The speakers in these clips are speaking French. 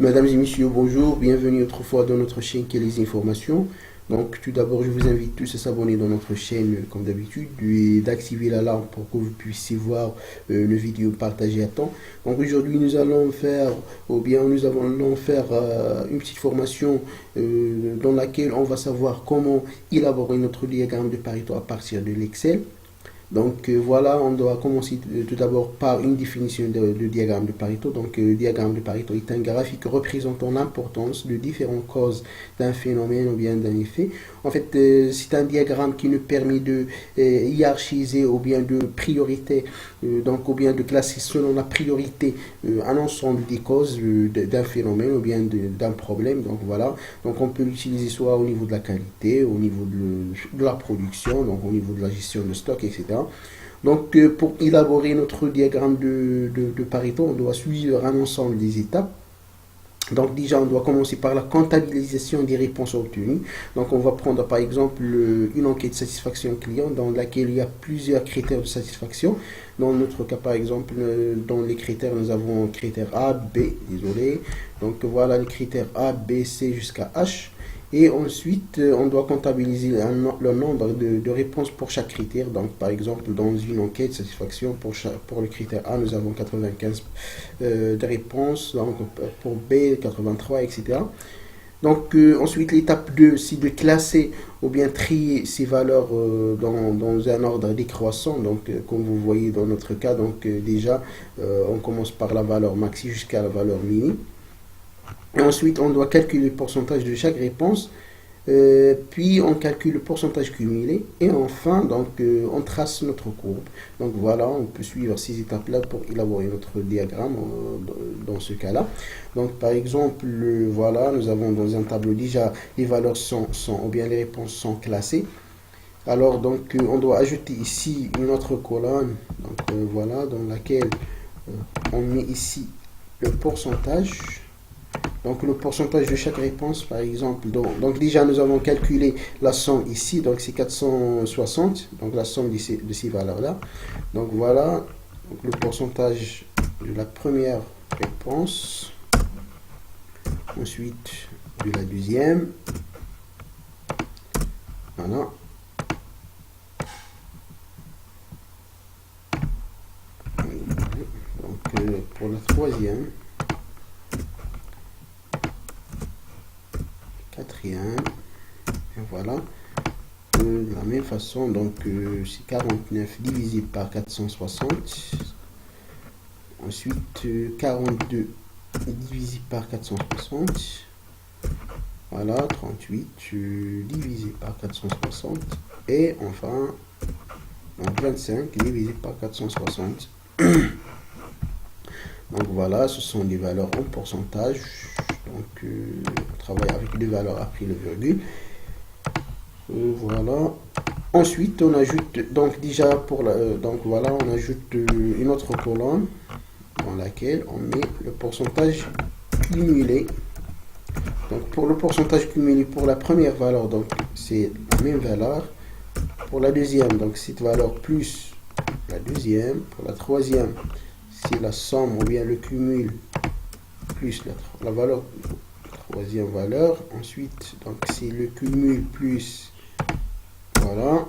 Mesdames et messieurs, bonjour, bienvenue autrefois dans notre chaîne qui est les informations. Donc tout d'abord, je vous invite tous à s'abonner dans notre chaîne comme d'habitude et d'activer l'alarme pour que vous puissiez voir nos vidéos partagées à temps. Donc aujourd'hui, nous allons faire, nous allons faire une petite formation dans laquelle on va savoir comment élaborer notre diagramme de Pareto à partir de l'Excel. Donc voilà, on doit commencer tout d'abord par une définition de diagramme de Pareto. Donc le diagramme de Pareto est un graphique représentant l'importance de différentes causes d'un phénomène ou bien d'un effet. En fait, c'est un diagramme qui nous permet de hiérarchiser ou bien de priorité, donc ou bien de classer selon la priorité un ensemble des causes d'un phénomène ou bien d'un problème. Donc voilà, donc on peut l'utiliser soit au niveau de la qualité, au niveau de la production, donc au niveau de la gestion de stock, etc. Donc, pour élaborer notre diagramme de Pareto, on doit suivre un ensemble des étapes. Donc, déjà, on doit commencer par la comptabilisation des réponses obtenues. Donc, on va prendre par exemple une enquête de satisfaction client dans laquelle il y a plusieurs critères de satisfaction. Dans notre cas, par exemple, dans les critères, nous avons critère A, B, désolé. Donc, voilà les critères A, B, C jusqu'à H. Et ensuite, on doit comptabiliser le nombre de réponses pour chaque critère. Donc, par exemple, dans une enquête de satisfaction, pour le critère A, nous avons 95 de réponses, donc pour B, 83, etc. Donc, ensuite, l'étape 2, c'est de classer ou bien trier ces valeurs dans un ordre décroissant. Donc, comme vous voyez dans notre cas, donc déjà, on commence par la valeur maxi jusqu'à la valeur mini. Et ensuite, on doit calculer le pourcentage de chaque réponse. Puis on calcule le pourcentage cumulé. Et enfin, donc, on trace notre courbe. Donc voilà, on peut suivre ces étapes-là pour élaborer notre diagramme dans ce cas-là. Donc par exemple, voilà, nous avons dans un tableau déjà les valeurs ou bien les réponses sont classées. Alors donc, on doit ajouter ici une autre colonne. Donc voilà, dans laquelle on met ici le pourcentage. Donc le pourcentage de chaque réponse, par exemple. Donc déjà, nous avons calculé la somme ici. Donc c'est 460. Donc la somme de ces valeurs-là. Donc voilà. Donc, le pourcentage de la première réponse. Ensuite, de la deuxième. Voilà. Donc pour la troisième. Quatrième. Et voilà. De la même façon, donc c'est 49 divisé par 460. Ensuite, 42 divisé par 460. Voilà, 38 divisé par 460. Et enfin, donc 25 divisé par 460. Donc voilà, ce sont des valeurs en pourcentage. Donc on travaille avec des valeurs après le virgule. Voilà. Ensuite, on ajoute, donc déjà donc voilà, on ajoute une autre colonne dans laquelle on met le pourcentage cumulé. Donc pour le pourcentage cumulé pour la première valeur, donc c'est la même valeur. Pour la deuxième, donc cette valeur plus la deuxième. Pour la troisième, c'est la somme ou bien le cumul plus la valeur, troisième valeur. Ensuite, donc c'est le cumul plus, voilà.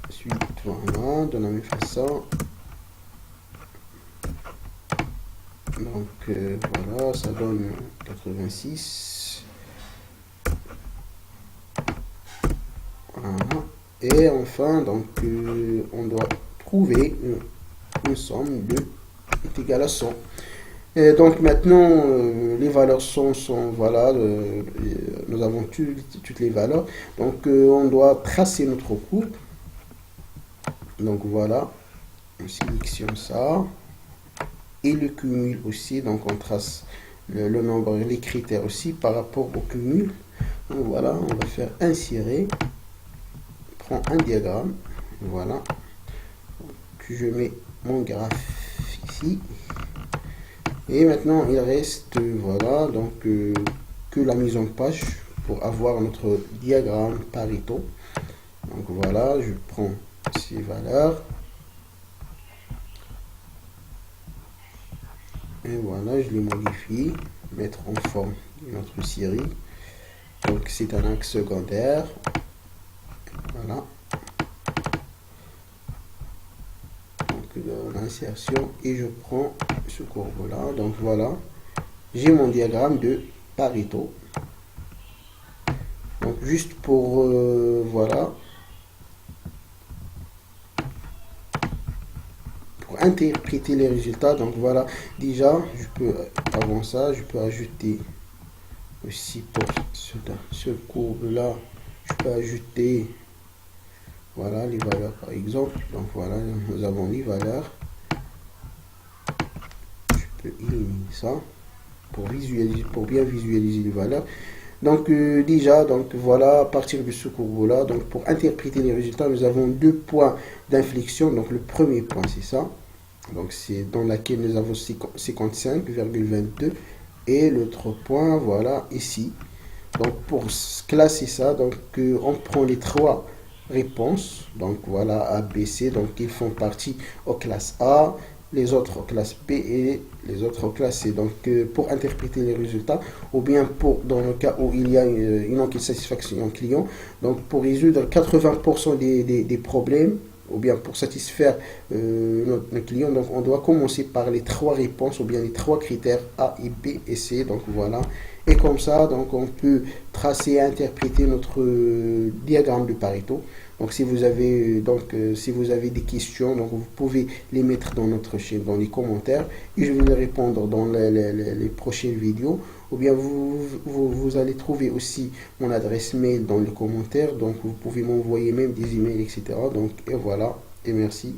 Ensuite, voilà, de la même façon. Donc voilà, ça donne 86. Voilà. Et enfin, donc on doit trouver une somme de est égale à 100. Et donc maintenant, les valeurs sont voilà, nous avons toutes les valeurs. Donc on doit tracer notre courbe. Donc voilà, on sélectionne ça. Et le cumul aussi, donc on trace le nombre, les critères aussi par rapport au cumul. Donc voilà, on va faire insérer. Prends un diagramme. Voilà. Puis je mets mon graphe ici. Et maintenant, il reste, voilà, donc que la mise en page pour avoir notre diagramme Pareto. Donc voilà, je prends ces valeurs. Et voilà, je les modifie, mettre en forme notre série. Donc c'est un axe secondaire. Voilà. Donc l'insertion et je prends ce courbe là. Donc voilà, j'ai mon diagramme de Pareto. Donc juste pour voilà, pour interpréter les résultats. Donc voilà, déjà je peux, avant ça, je peux ajouter aussi pour ce courbe là, je peux ajouter voilà les valeurs par exemple. Donc voilà, nous avons les valeurs. Je peux éliminer ça pour visualiser, pour bien visualiser les valeurs. Donc déjà, donc voilà, à partir de ce courbe-là, donc pour interpréter les résultats, nous avons deux points d'inflexion. Donc le premier point, c'est ça. Donc c'est dans laquelle nous avons 55,22 et l'autre point, voilà, ici. Donc pour classer ça, donc on prend les trois réponses. Donc voilà, A, B, C. Donc ils font partie aux classes A, les autres aux classes B et les autres aux classes C. Donc pour interpréter les résultats, ou bien pour dans le cas où il y a une enquête de satisfaction client, donc pour résoudre 80% des problèmes, ou bien pour satisfaire notre client, donc on doit commencer par les trois réponses, ou bien les trois critères A et B et C. Donc voilà. Et comme ça, donc on peut tracer et interpréter notre diagramme de Pareto. Donc si vous avez si vous avez des questions, donc vous pouvez les mettre dans notre chaîne, dans les commentaires, et je vais les répondre dans les prochaines vidéos. Ou bien vous allez trouver aussi mon adresse mail dans les commentaires, donc vous pouvez m'envoyer même des emails, etc. Donc et voilà, et merci.